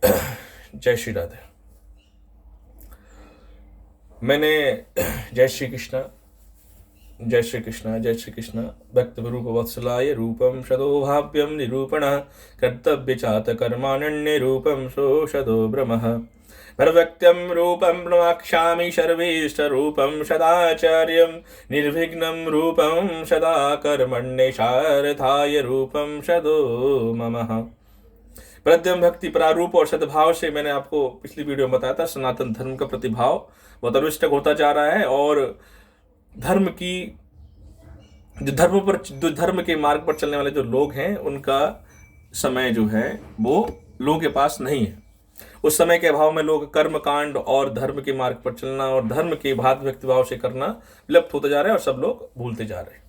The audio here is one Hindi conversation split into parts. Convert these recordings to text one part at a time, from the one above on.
जय श्री राधे। मैंने जय श्री कृष्ण जय श्री कृष्ण जय श्री कृष्ण भक्त रूप वत्सलाय रूपम शदोभाव्यम निरूपण कर्तव्य चात कर्माण्य रूपम सोषदो ब्रह्म परव्यक्त्यम रूपम प्रवक्ष्यामि सर्वेष्ट रूपम सदाचार्यम निर्विघ्नं रूपम सदा कर्मण्य सारथाय रूपम सदो मम। प्रद्यम भक्ति प्रारूप और सद्भाव से मैंने आपको पिछली वीडियो में बताया था सनातन धर्म का प्रतिभाव बहुत अनुष्ठक होता जा रहा है और धर्म की जो धर्म के मार्ग पर चलने वाले जो लोग हैं उनका समय जो है वो लोगों के पास नहीं है। उस समय के अभाव में लोग कर्म कांड और धर्म के मार्ग पर चलना और धर्म के भात भक्तिभाव से करना विलुप्त होते जा रहे हैं और सब लोग भूलते जा रहे हैं।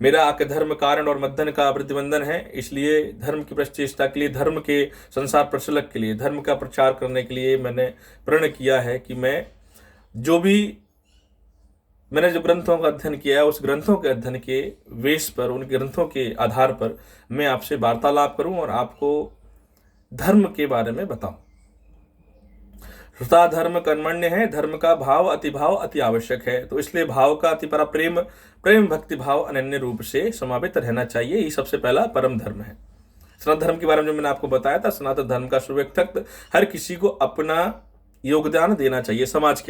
मेरा आके धर्म कारण और मध्यन का प्रतिबंधन है, इसलिए धर्म की प्रतिष्ठा के लिए, धर्म के संसार प्रचलक के लिए, धर्म का प्रचार करने के लिए मैंने प्रण किया है कि मैंने जो ग्रंथों का अध्ययन किया है उस ग्रंथों के अध्ययन के वेश पर, उन ग्रंथों के आधार पर मैं आपसे वार्तालाप करूं और आपको धर्म के बारे में बताऊं। श्रुता धर्म कर्मण्य है, धर्म का भाव अति आवश्यक है, तो इसलिए भाव का अति परा प्रेम भक्ति भाव अनन्य रूप से समावित रहना चाहिए। ये सबसे पहला परम धर्म है। सनातन धर्म के बारे में जो मैंने आपको बताया था, सनातन धर्म का सुव्यक्त हर किसी को अपना योगदान देना चाहिए। समाज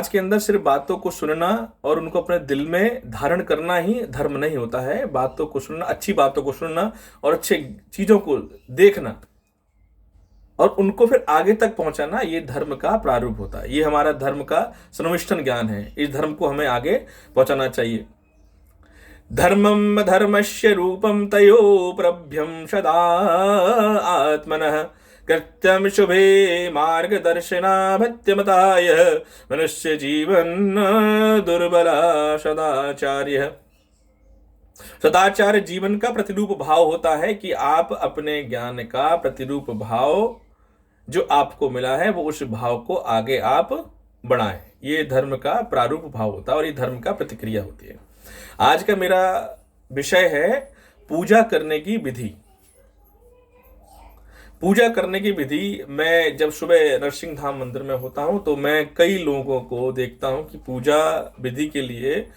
के अंदर सिर्फ बातों को सुनना और उनको अपने दिल में धारण करना ही धर्म नहीं होता है। बातों को सुनना, अच्छी बातों को सुनना और अच्छे चीजों को देखना और उनको फिर आगे तक पहुंचाना, ये धर्म का प्रारूप होता है। ये हमारा धर्म का सन्मिष्टन ज्ञान है। इस धर्म को हमें आगे पहुंचाना चाहिए। धर्मम धर्मस्य रूपम तयो प्रभ्यम सदा आत्मनः कृत्यम शुभे मार्गदर्शनाभत्यमताय मनुष्य जीवन दुर्बला सदाचार्य। सदाचार्य जीवन का प्रतिरूप भाव होता है कि आप अपने ज्ञान का प्रतिरूप भाव जो आपको मिला है वो उस भाव को आगे आप बढ़ाएं। ये धर्म का प्रारूप भाव होता है और ये धर्म का प्रतिक्रिया होती है। आज का मेरा विषय है पूजा करने की विधि। पूजा करने की विधि, मैं जब सुबह नरसिंह धाम मंदिर में होता हूं तो मैं कई लोगों को देखता हूं कि पूजा विधि के लिए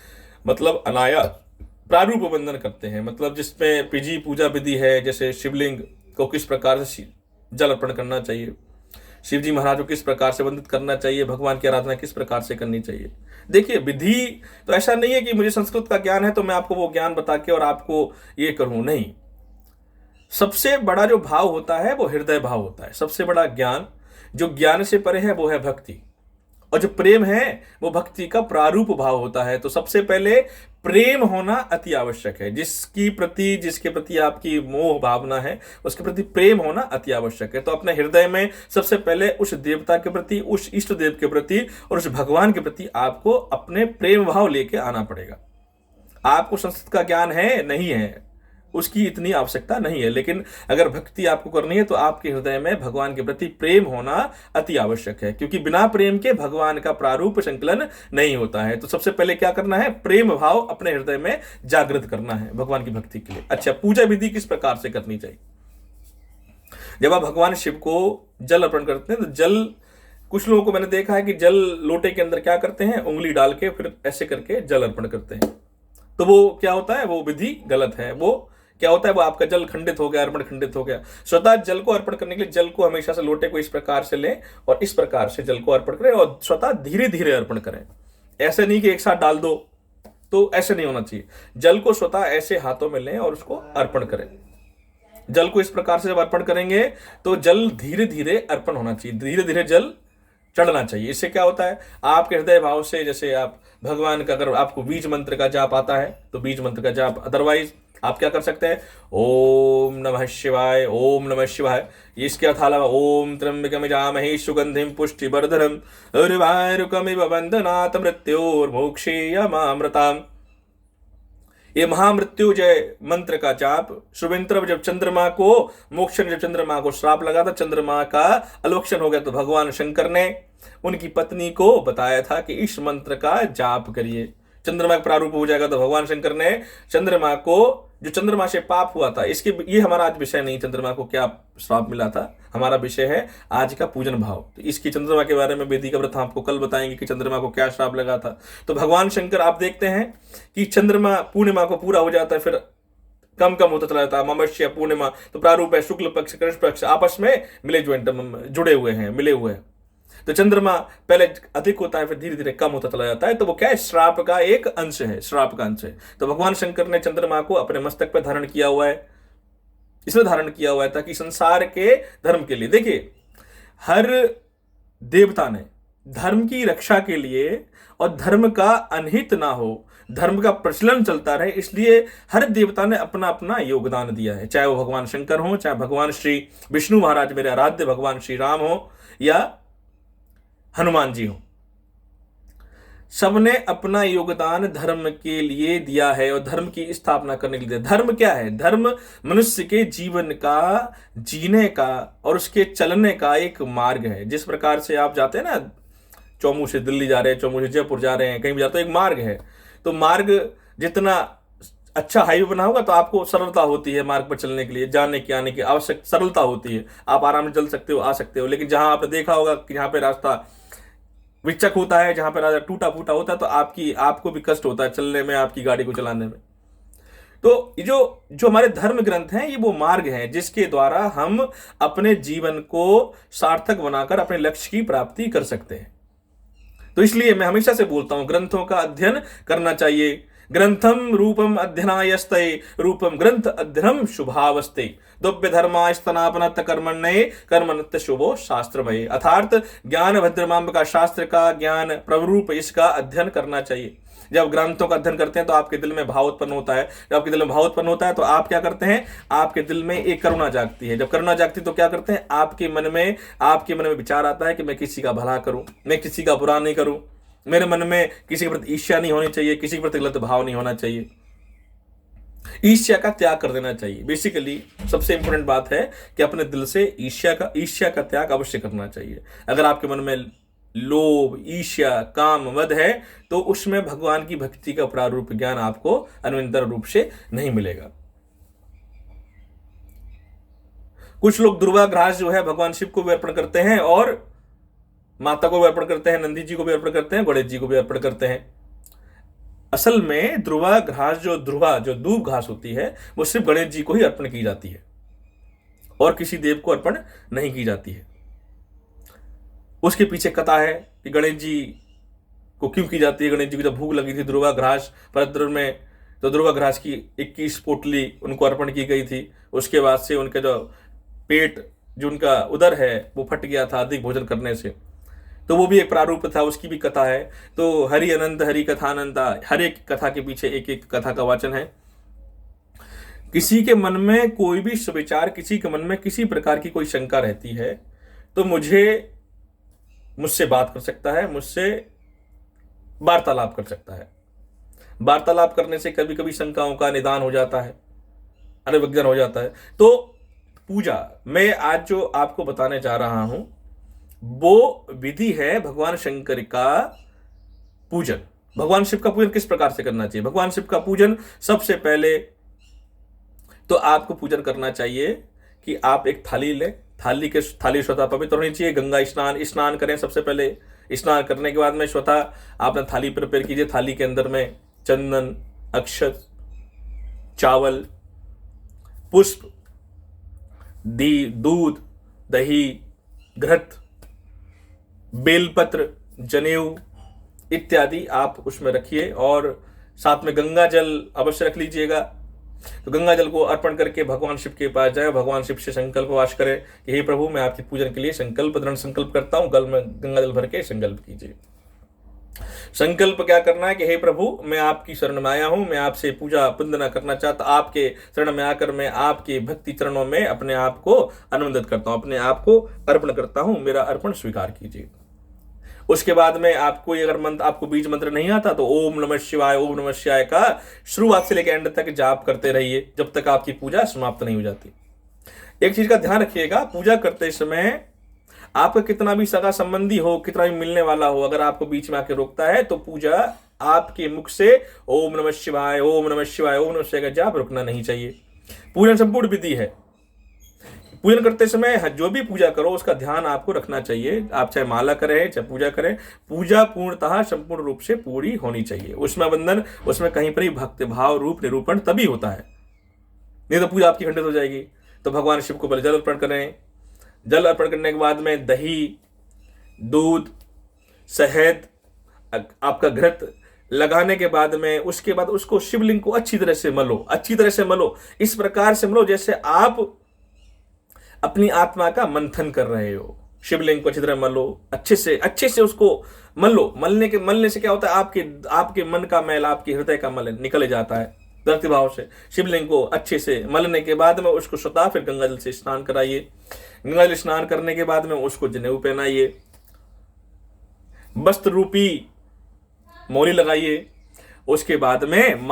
मतलब अनायास प्रारूप बंधन करते हैं। मतलब जिसमें पिजी पूजा विधि है, जैसे शिवलिंग को किस प्रकार से जल अर्पण करना चाहिए, शिव जी महाराज को किस प्रकार से वंदित करना चाहिए, भगवान की आराधना किस प्रकार से करनी चाहिए। देखिए, विधि तो ऐसा नहीं है कि मुझे संस्कृत का ज्ञान है तो मैं आपको वो ज्ञान बता के और आपको ये करूं, नहीं। सबसे बड़ा जो भाव होता है वो हृदय भाव होता है। सबसे बड़ा ज्ञान जो ज्ञान से परे है वो है भक्ति, और जो प्रेम है वो भक्ति का प्रारूप भाव होता है। तो सबसे पहले प्रेम होना अति आवश्यक है। जिसके प्रति आपकी मोह भावना है उसके प्रति प्रेम होना अति आवश्यक है। तो अपने हृदय में सबसे पहले उस देवता के प्रति, उस इष्ट देव के प्रति और उस भगवान के प्रति आपको अपने प्रेम भाव लेके आना पड़ेगा। आपको संस्कृत का ज्ञान है नहीं है उसकी इतनी आवश्यकता नहीं है, लेकिन अगर भक्ति आपको करनी है तो आपके हृदय में भगवान के प्रति प्रेम होना अति आवश्यक है, क्योंकि बिना प्रेम के भगवान का प्रारूप संकलन नहीं होता है। तो सबसे पहले क्या करना है, प्रेम भाव अपने हृदय में जागृत करना है भगवान की भक्ति के लिए। अच्छा, पूजा विधि किस प्रकार से करनी चाहिए। जब आप भगवान शिव को जल अर्पण करते हैं तो जल, कुछ लोगों को मैंने देखा है कि जल लोटे के अंदर क्या करते हैं, उंगली डाल के फिर ऐसे करके जल अर्पण करते हैं। तो वो क्या होता है, वो विधि गलत है। वो क्या होता है, वो आपका जल खंडित हो गया, अर्पण खंडित हो गया। स्वतः जल को अर्पण करने के लिए जल को हमेशा से लोटे को इस प्रकार से लें और इस प्रकार से जल को अर्पण करें और स्वतः धीरे धीरे अर्पण करें। ऐसे नहीं कि एक साथ डाल दो, तो ऐसे नहीं होना चाहिए। जल को स्वतः ऐसे हाथों में लें और उसको अर्पण करें। जल को इस प्रकार से जब अर्पण करेंगे तो जल धीरे धीरे अर्पण होना चाहिए, धीरे धीरे जल चढ़ना चाहिए। इससे क्या होता है, आपके हृदय भाव से, जैसे आप भगवान का, अगर आपको बीज मंत्र का जाप आता है तो बीज मंत्र का जाप, अदरवाइज आप क्या कर सकते हैं, ओम नमः शिवाय, ओम नमः शिवाय। इसके अलावा ओम त्र्यंबकम यजामहे सुगंधिम पुष्टिवर्धनम उर्वारुकमिव बंधनात् मृत्योर्मोक्षेयमामृताम्। ये महामृत्युजय मंत्र का जाप सुविंत्र, जब चंद्रमा को मोक्षण, जब चंद्रमा को श्राप लगा था, चंद्रमा का अलवक्षण हो गया, तो भगवान शंकर ने उनकी पत्नी को बताया था कि इस मंत्र का जाप करिए, चंद्रमा का प्रारूप हो जाएगा। तो भगवान शंकर ने चंद्रमा को जो चंद्रमा से पाप हुआ था, इसके ये हमारा आज विषय नहीं चंद्रमा को क्या श्राप मिला था, हमारा विषय है आज का पूजन भाव। तो इसकी चंद्रमा के बारे में वेदी का व्रत आपको कल बताएंगे कि चंद्रमा को क्या श्राप लगा था। तो भगवान शंकर आप देखते हैं कि चंद्रमा पूर्णिमा को पूरा हो जाता है, फिर कम कम होता चला जाता है। अमावस्या पूर्णिमा तो प्रारूप है, शुक्ल पक्ष कृष्ण पक्ष आपस में मिले जुड़े हुए हैं, मिले हुए हैं। तो चंद्रमा पहले अधिक होता है, फिर धीरे धीरे कम होता चला जाता है। तो वो क्या है, श्राप का एक अंश है, श्राप का अंश है। तो भगवान शंकर ने चंद्रमा को अपने मस्तक पर धारण किया हुआ है, इसलिए धारण किया हुआ है ताकि संसार के धर्म के लिए, देखिए हर देवता ने धर्म की रक्षा के लिए और धर्म का अनहित ना हो, धर्म का प्रचलन चलता रहे, इसलिए हर देवता ने अपना अपना योगदान दिया है। चाहे वो भगवान शंकर हो, चाहे भगवान श्री विष्णु महाराज मेरे आराध्य भगवान श्री राम हो, या हनुमान जी हो, सबने अपना योगदान धर्म के लिए दिया है और धर्म की स्थापना करने के लिए। धर्म क्या है? धर्म मनुष्य के जीवन का, जीने का और उसके चलने का एक मार्ग है। जिस प्रकार से आप जाते हैं ना, चौमू से दिल्ली जा रहे हैं, चौमू से जयपुर जा रहे हैं, कहीं भी जाते हैं, एक मार्ग है। तो मार्ग जितना अच्छा हाईवे बना होगा तो आपको सरलता होती है मार्ग पर चलने के लिए, जाने की आने की आवश्यक सरलता होती है, आप आराम से चल सकते हो, आ सकते हो। लेकिन जहां आपने देखा होगा कि जहां पे रास्ता विचक होता है, जहां पे रास्ता टूटा फूटा होता है, तो आपको भी कष्ट होता है चलने में, आपकी गाड़ी को चलाने में। तो जो हमारे धर्म ग्रंथ हैं, ये वो मार्ग हैं जिसके द्वारा हम अपने जीवन को सार्थक बनाकर अपने लक्ष्य की प्राप्ति कर सकते हैं। तो इसलिए मैं हमेशा से बोलता हूं, ग्रंथों का अध्ययन करना चाहिए। ग्रंथम रूपम अध्ययनायस्ते रूपम ग्रंथ अध्ययनम शुभावस्ते द्रव्य धर्मास्तनापनत कर्मण्ये कर्मणत शुभो शास्त्रमय। अर्थात ज्ञान भद्रमांब का, शास्त्र का ज्ञान प्रवरूप, इसका अध्ययन करना चाहिए। जब ग्रंथों का अध्ययन करते हैं तो आपके दिल में भाव उत्पन्न होता है। जब आपके दिल में भाव उत्पन्न होता है तो आप क्या करते हैं, आपके दिल में एक करुणा जागती है। जब करुणा जागती है तो क्या करते हैं, आपके मन में विचार आता है कि मैं किसी का भला करूं, मैं किसी का बुरा नहीं करूं, मेरे मन में किसी के प्रति ईर्ष्या नहीं होनी चाहिए, किसी के प्रति गलत भाव नहीं होना चाहिए, ईर्ष्या का त्याग कर देना चाहिए। बेसिकली सबसे इंपॉर्टेंट बात है कि अपने दिल से ईर्ष्या का त्याग अवश्य करना चाहिए। अगर आपके मन में लोभ, ईर्ष्या, काम, मद है तो उसमें भगवान की भक्ति का प्रारूप ज्ञान आपको अन्वंतर रूप से नहीं मिलेगा। कुछ लोग दुर्वाग्रास जो है भगवान शिव को भी अर्पण करते हैं और माता को भी अर्पण करते हैं, नंदी जी को भी अर्पण करते हैं, गणेश जी को भी अर्पण करते हैं। असल में ध्रुवा घास जो दूब घास होती है वो सिर्फ गणेश जी को ही अर्पण की जाती है और किसी देव को अर्पण नहीं की जाती है। उसके पीछे कथा है कि गणेश जी को क्यों की जाती है। गणेश जी को जब भूख लगी थी ध्रुवा घास परद्र में, तो ध्रुवा घास की 21 पोटली उनको अर्पण की गई थी। उसके बाद से उनका जो पेट, जो उनका उदर है वो फट गया था अधिक भोजन करने से, तो वो भी एक प्रारूप था, उसकी भी कथा है। तो हरि अनंत हरि कथा अनंता, हर एक कथा के पीछे एक एक कथा का वाचन है। किसी के मन में कोई भी सुविचार, किसी के मन में किसी प्रकार की कोई शंका रहती है तो मुझसे बात कर सकता है, मुझसे वार्तालाप कर सकता है। वार्तालाप करने से कभी कभी शंकाओं का निदान हो जाता है, अनुविज्ञान हो जाता है। तो पूजा मैं आज जो आपको बताने जा रहा हूं वो विधि है भगवान शंकर का पूजन। भगवान शिव का पूजन किस प्रकार से करना चाहिए? भगवान शिव का पूजन सबसे पहले तो आपको पूजन करना चाहिए कि आप एक थाली लें, थाली स्वतः पवित्र होनी चाहिए। गंगा स्नान करें। सबसे पहले स्नान करने के बाद में स्वतः आपने थाली प्रिपेयर कीजिए। थाली के अंदर में चंदन, अक्षत, चावल, पुष्प, दूध, दही, घृत, बेलपत्र, जनेऊ इत्यादि आप उसमें रखिए और साथ में गंगा जल अवश्य रख लीजिएगा। तो गंगा जल को अर्पण करके भगवान शिव के पास जाए, भगवान शिव से संकल्प वाश करें कि हे प्रभु मैं आपकी पूजन के लिए दृढ़ संकल्प करता हूं। गल में गंगा जल भर के संकल्प कीजिए। संकल्प क्या करना है कि हे प्रभु मैं आपकी शरण में आया हूं, मैं आपसे पूजा वंदना करना चाहता, आपके शरण में आकर मैं आपके भक्ति चरणों में अपने आप को अनुमोदित करता हूं, अपने आप को अर्पण करता हूं, मेरा अर्पण स्वीकार कीजिए। उसके बाद में आपको अगर मंत्र, आपको बीज मंत्र नहीं आता तो ओम नमः शिवाय का शुरुआत से लेकर एंड तक जाप करते रहिए जब तक आपकी पूजा समाप्त नहीं हो जाती। एक चीज का ध्यान रखिएगा, पूजा करते समय आपका कितना भी सगा संबंधी हो, कितना भी मिलने वाला हो, अगर आपको बीच में आके रोकता है तो पूजा आपके मुख से ओम नमः शिवाय, ओम नमः शिवाय, ओम नमः शिवाय का जाप रुकना नहीं चाहिए। पूजन संपूर्ण विधि है। पूजन करते समय जो भी पूजा करो उसका ध्यान आपको रखना चाहिए। आप चाहे माला करें चाहे पूजा करें, पूजा पूर्णतः संपूर्ण रूप से पूरी होनी चाहिए। उसमें बंधन, उसमें कहीं पर ही भक्ति भाव रूप निरूपण तभी होता है, नहीं तो पूजा आपकी खंडित हो जाएगी। तो भगवान शिव को पहले जल अर्पण करें। जल अर्पण करने के बाद में दही, दूध, शहद, आपका घृत लगाने के बाद में उसके बाद उसको शिवलिंग को अच्छी तरह से मलो, अच्छी तरह से मलो। इस प्रकार से मलो जैसे आप अपनी आत्मा का मंथन कर रहे हो। शिवलिंग को अच्छी तरह मलो, अच्छे से उसको मलो। मलने से क्या होता है, आपके मन का मैल, आपके हृदय का मल निकल जाता है भक्ति भाव से। शिवलिंग को अच्छे से मलने के बाद में उसको स्वतः फिर गंगा जल से स्नान कराइए। गंगा जल स्नान करने के बाद में उसको जनेऊ पहनाइए, वस्त्र रूपी मौली लगाइए। उसके बाद में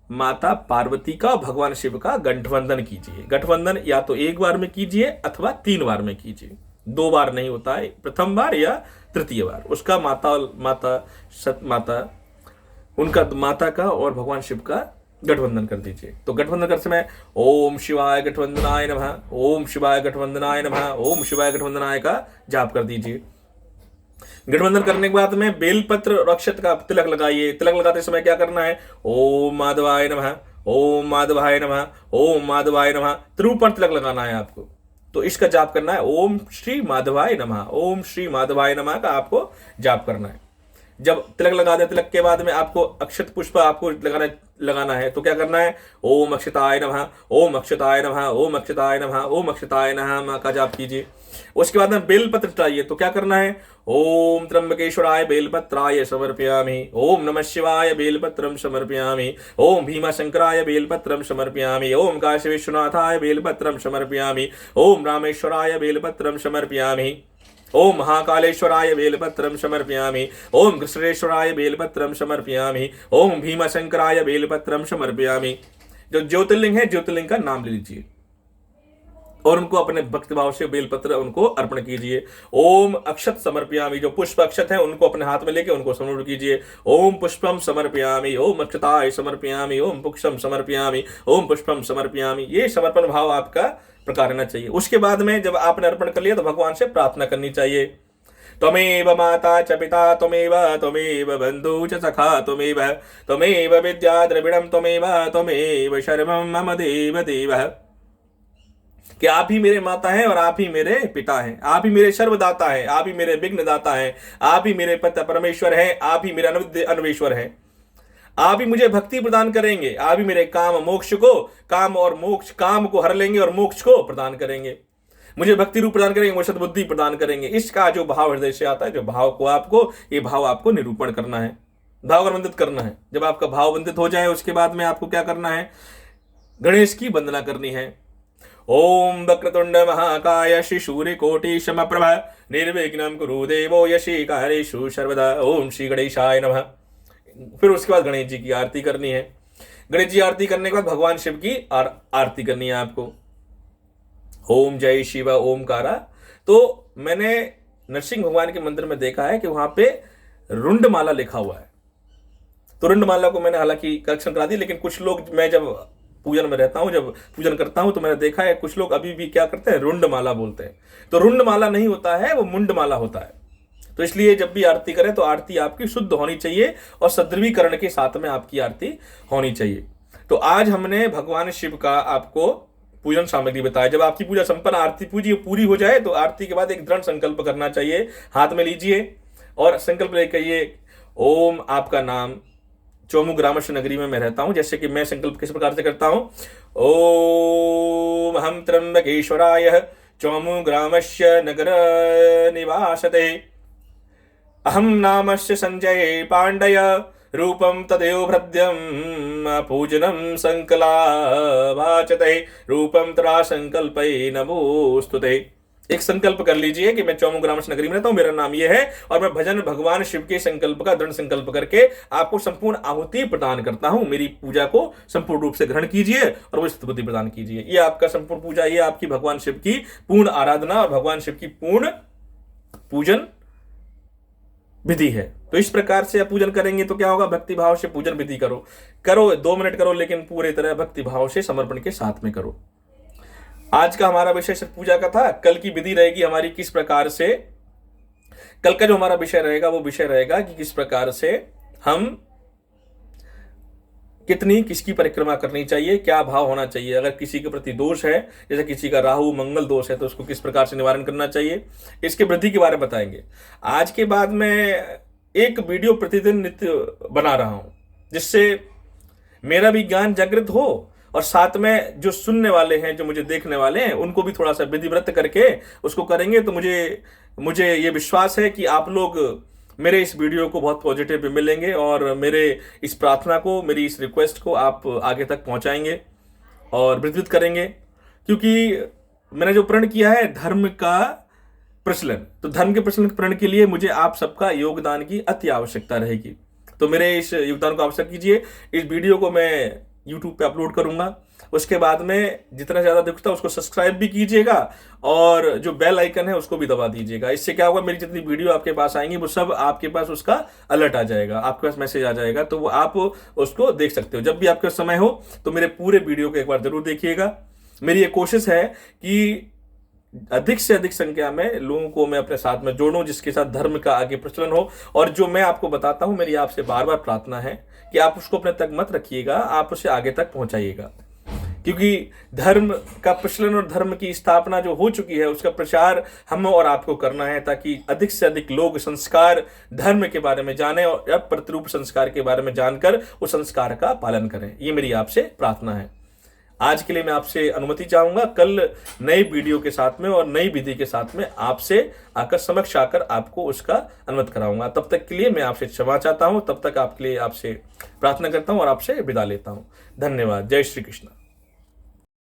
माता पार्वती का, भगवान शिव का गठबंधन कीजिए। गठबंधन या तो एक बार में कीजिए अथवा 3 बार में कीजिए, 2 बार नहीं होता है, प्रथम बार या तृतीय बार उसका उनका माता का और भगवान शिव का गठबंधन कर दीजिए। तो गठबंधन करते समय ओम शिवाय गठबंधनाय नमः, ओम शिवाय गठबंधनाय नमः, ओम शिवाय गठबंधनाय का जाप कर दीजिए। गठबंधन करने के बाद में बेलपत्र और अक्षत का तिलक लगाइए। तिलक लगाते समय क्या करना है, ओम माधवाय नमः, ओम माधवाय नमः, ओम माधवाय नमः, त्रिरूपण तिलक लगाना है आपको। तो इसका जाप करना है ओम श्री माधवाय नमः, ओम श्री माधवाय नमः का आपको जाप करना है। जब तिलक लगा दे, तिलक के बाद में आपको अक्षत पुष्प आपको लगाना है। तो क्या करना है, ओम अक्षताय नमः, ओम अक्षताय नमः, ओम अक्षताय नमः, ओम अक्षताय नमः का जाप कीजिए। उसके बाद में बेलपत्र चाहिए। तो क्या करना है, ओम त्र्यंबकेश्वराय बेलपत्राय समर्पयामि, ओम नमः शिवाय बेलपत्रम समर्पयामि, ओम भीमाशंकराय बेलपत्रम समर्पयामि, ओम काशी विश्वनाथाय बेलपत्रम समर्पयामि, ओम रामेश्वराय बेलपत्रम समर्पयामि, ओम महाकालेश्वराय बेलपत्रम समर्पयामि, ओम कृष्णेश्वराय बेलपत्रम समर्पयामि, ओम भीमाशंकराय बेलपत्रम समर्पयामि। जो ज्योतिर्लिंग है, ज्योतिर्लिंग का नाम ले लीजिए और उनको अपने भक्ति भाव से बेलपत्र उनको अर्पण कीजिए। ओम अक्षत समर्पयामि, जो पुष्प अक्षत है उनको अपने हाथ में लेके उनको समर्पण कीजिए। ओम पुष्पम समर्पयामि, ओम अक्षताय समर्पयामि, ओम पुष्पम समर्पयामि, ओम पुष्पम समर्पयामि। ये समर्पण भाव आपका प्रकार रहना चाहिए। उसके बाद में जब आपने अर्पण कर लिया तो भगवान से प्रार्थना करनी चाहिए। त्वमेव माता च पिता त्वमेव बंधु च सखा त्वमेव विद्या द्रविणम त्वमेव शर्मम मम देव देव। कि आप ही मेरे माता हैं और आप ही मेरे पिता हैं, आप ही मेरे सर्वदाता हैं, आप ही मेरे विघ्न दाता हैं, आप ही मेरे पिता परमेश्वर हैं, आप ही मेरे अन्वेश्वर हैं। आप ही मुझे भक्ति प्रदान करेंगे, आप ही मेरे काम को हर लेंगे और मोक्ष को प्रदान करेंगे। मुझे भक्ति रूप प्रदान करेंगे, मुझे सद्बुद्धि प्रदान करेंगे। इसका जो भाव हृदय से आता है, जो भाव को आपको निरूपण करना है, भाव वंदित करना है। जब आपका भाव वंदित हो जाए उसके बाद में आपको क्या करना है, गणेश की वंदना करनी है। ओम वक्रतुंड महाकाय श्री सूर्यकोटि समप्रभ निर्विघ्नं कुरु देवो यशीकारेषु सर्वदा। ओम श्री गणेशाय नमः। फिर उसके बाद गणेश जी की आरती करनी है। गणेश जी आरती करने के बाद भगवान शिव की आरती करनी है आपको। ओम जय शिव ओमकारा। तो मैंने नरसिंह भगवान के मंदिर में देखा है कि वहां पे रुंडमाला लिखा हुआ है। तो रुंडमाला को मैंने हालांकि करेक्शन करा दी, लेकिन कुछ लोग, मैं जब पूजन में रहता हूं, जब पूजन करता हूं, तो मैंने देखा है कुछ लोग अभी भी क्या करते हैं, रुंडमाला बोलते हैं। तो रुंडमाला नहीं होता है, वो मुंडमाला होता है। तो इसलिए जब भी आरती करें तो आरती आपकी शुद्ध होनी चाहिए और सद्रवीकरण के साथ में आपकी आरती होनी चाहिए। तो आज हमने भगवान शिव का आपको पूजन सामग्री बताया। जब आपकी पूजा संपन्न, आरती पूरी हो जाए तो आरती के बाद एक दृढ़ संकल्प करना चाहिए। हाथ में लीजिए और संकल्प लेकर कहिए, ओम आपका नाम। चौमू ग्रामस्य नगरी में मैं रहता हूं, जैसे कि मैं संकल्प किस प्रकार से करता हूं, ओम हम त्र्यंबकेश्वराय चौमू ग्रामस्य नगर निवासते अहम नामस्य संजय पांडय रूपम तदेव भृद्यम पूजनम संकलावाचते रूपम तरा संकल्पये नमोस्तुते। एक संकल्प कर लीजिए कि मैं चौमू ग्रामस्य नगरी में रहता हूं, मेरा नाम यह है और मैं भजन भगवान शिव के संकल्प का दृढ़ संकल्प करके आपको संपूर्ण आहुति प्रदान करता हूं। मेरी पूजा को संपूर्ण रूप से ग्रहण कीजिए और मुझे स्तुति प्रदान कीजिए। ये आपका संपूर्ण पूजा, ये आपकी भगवान शिव की पूर्ण आराधना और भगवान शिव की पूर्ण पूजन विधि है। तो इस प्रकार से आप पूजन करेंगे तो क्या होगा, भक्ति भाव से पूजन विधि करो, करो 2 मिनट करो, लेकिन पूरी तरह भक्ति भाव से समर्पण के साथ में करो। आज का हमारा विषय सिर्फ पूजा का था। कल की विधि रहेगी हमारी किस प्रकार से, कल का जो हमारा विषय रहेगा वो विषय रहेगा कि किस प्रकार से हम कितनी किसकी परिक्रमा करनी चाहिए, क्या भाव होना चाहिए। अगर किसी के प्रति दोष है, जैसे किसी का राहु मंगल दोष है, तो उसको किस प्रकार से निवारण करना चाहिए, इसके वृद्धि के बारे में बताएंगे। आज के बाद मैं एक वीडियो प्रतिदिन नित्य बना रहा हूं, जिससे मेरा भी ज्ञान जागृत हो और साथ में जो सुनने वाले हैं, जो मुझे देखने वाले हैं, उनको भी थोड़ा सा विधिव्रत करके उसको करेंगे। तो मुझे ये विश्वास है कि आप लोग मेरे इस वीडियो को बहुत पॉजिटिव मिलेंगे और मेरे इस प्रार्थना को, मेरी इस रिक्वेस्ट को आप आगे तक पहुंचाएंगे और विस्तृत करेंगे। क्योंकि मैंने जो प्रण किया है धर्म का प्रचलन, तो धर्म के प्रचलन के लिए मुझे आप सबका योगदान की अति आवश्यकता रहेगी। तो मेरे इस योगदान को आवश्यक कीजिए। इस वीडियो को मैं YouTube पे अपलोड करूंगा, उसके बाद में जितना ज्यादा दिखता है उसको सब्सक्राइब भी कीजिएगा और जो बेल आइकन है उसको भी दबा दीजिएगा। इससे क्या होगा, मेरी जितनी वीडियो आपके पास आएंगी वो सब आपके पास उसका अलर्ट आ जाएगा, आपके पास मैसेज आ जाएगा, तो वो आप उसको देख सकते हो। जब भी आपके समय हो तो मेरे पूरे वीडियो को एक बार जरूर देखिएगा। मेरी ये कोशिश है कि अधिक से अधिक संख्या में लोगों को मैं अपने साथ में जोड़ूं, जिसके साथ धर्म का आगे प्रचलन हो। और जो मैं आपको बताता हूं, मेरी आपसे बार बार प्रार्थना है कि आप उसको अपने तक मत रखिएगा, आप उसे आगे तक पहुंचाइएगा। क्योंकि धर्म का प्रचलन और धर्म की स्थापना जो हो चुकी है, उसका प्रचार हम और आपको करना है, ताकि अधिक से अधिक लोग संस्कार धर्म के बारे में जाने और प्रतिरूप संस्कार के बारे में जानकर उस संस्कार का पालन करें। ये मेरी आपसे प्रार्थना है। आज के लिए मैं आपसे अनुमति चाहूंगा। कल नई वीडियो के साथ में और नई विधि के साथ में आपसे आकर समक्ष आकर आपको उसका अनुमत कराऊंगा। तब तक के लिए मैं आपसे क्षमा चाहता हूं। तब तक आपके लिए आपसे प्रार्थना करता हूं और आपसे विदा लेता हूं। धन्यवाद। जय श्री कृष्ण।